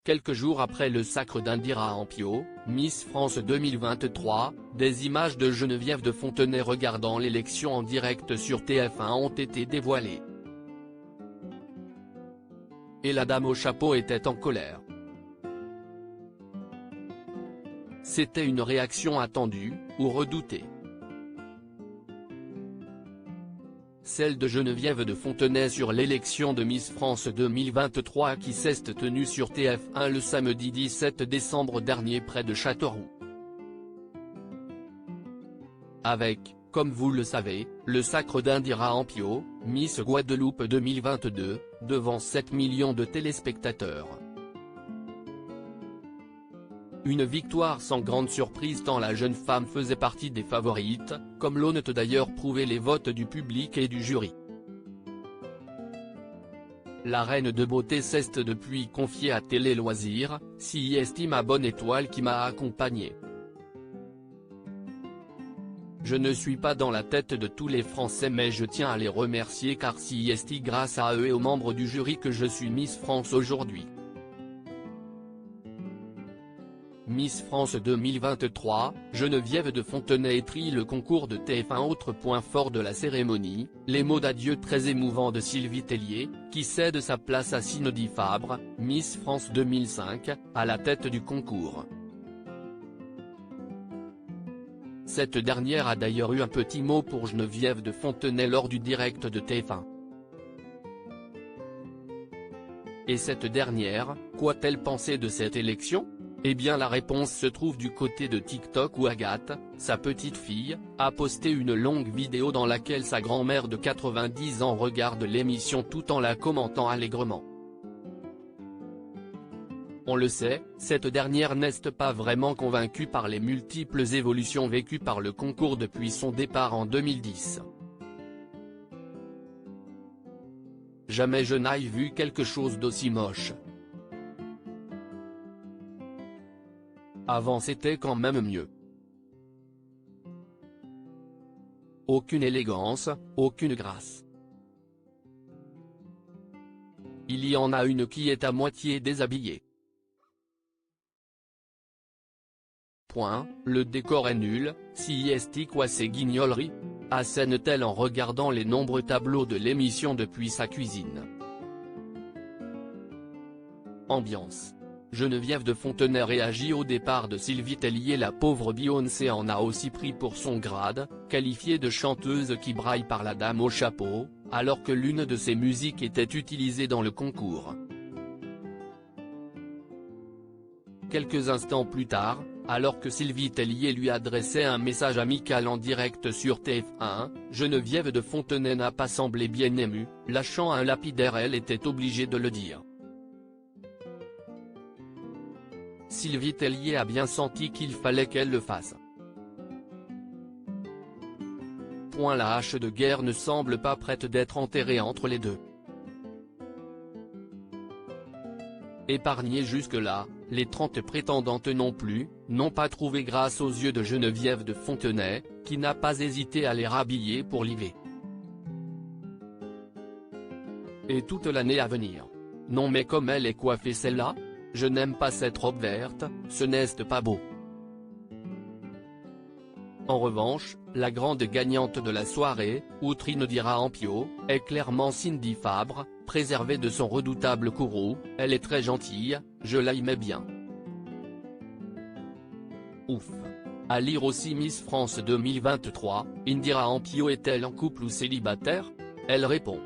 Quelques jours après le sacre d'Indira Ampio, Miss France 2023, des images de Geneviève de Fontenay regardant l'élection en direct sur TF1 ont été dévoilées. Et la dame au chapeau était en colère. C'était une réaction attendue, ou redoutée. Celle de Geneviève de Fontenay sur l'élection de Miss France 2023 qui s'est tenue sur TF1 le samedi 17 décembre dernier près de Châteauroux. Avec, comme vous le savez, le sacre d'Indira Ampio, Miss Guadeloupe 2022, devant 7 millions de téléspectateurs. Une victoire sans grande surprise tant la jeune femme faisait partie des favorites, comme l'ont d'ailleurs prouvé les votes du public et du jury. La reine de beauté s'est depuis confiée à Télé Loisirs, s'y estime à bonne étoile qui m'a accompagné. Je ne suis pas dans la tête de tous les Français mais je tiens à les remercier car c'est grâce à eux et aux membres du jury que je suis Miss France aujourd'hui. Miss France 2023, Geneviève de Fontenay étrille le concours de TF1. Autre point fort de la cérémonie, les mots d'adieu très émouvants de Sylvie Tellier, qui cède sa place à Cindy Fabre, Miss France 2005, à la tête du concours. Cette dernière a d'ailleurs eu un petit mot pour Geneviève de Fontenay lors du direct de TF1. Et cette dernière, qu'a-t-elle pensé de cette élection ? Eh bien la réponse se trouve du côté de TikTok où Agathe, sa petite fille, a posté une longue vidéo dans laquelle sa grand-mère de 90 ans regarde l'émission tout en la commentant allègrement. On le sait, cette dernière n'est pas vraiment convaincue par les multiples évolutions vécues par le concours depuis son départ en 2010. Jamais je n'aille vu quelque chose d'aussi moche. Avant c'était quand même mieux. Aucune élégance, aucune grâce. Il y en a une qui est à moitié déshabillée. Point, le décor est nul, si est quoi ces guignoleries, assène-t-elle en regardant les nombreux tableaux de l'émission depuis sa cuisine. Ambiance. Geneviève de Fontenay réagit au départ de Sylvie Tellier. La pauvre Beyoncé en a aussi pris pour son grade, qualifiée de chanteuse qui braille par la dame au chapeau, alors que l'une de ses musiques était utilisée dans le concours. Quelques instants plus tard, alors que Sylvie Tellier lui adressait un message amical en direct sur TF1, Geneviève de Fontenay n'a pas semblé bien émue, lâchant un lapidaire. Elle était obligée de le dire. Sylvie Tellier a bien senti qu'il fallait qu'elle le fasse. Point, la hache de guerre ne semble pas prête d'être enterrée entre les deux. Épargnées jusque-là, les 30 prétendantes non plus, n'ont pas trouvé grâce aux yeux de Geneviève de Fontenay, qui n'a pas hésité à les rhabiller pour l'IV. Et toute l'année à venir. Non mais comme elle est coiffée celle-là ? Je n'aime pas cette robe verte, ce n'est pas beau. En revanche, la grande gagnante de la soirée, outre Indira Ampio, est clairement Cindy Fabre, préservée de son redoutable courroux. Elle est très gentille, je l'aimais bien. Ouf. À lire aussi Miss France 2023, Indira Ampio est-elle en couple ou célibataire ? Elle répond.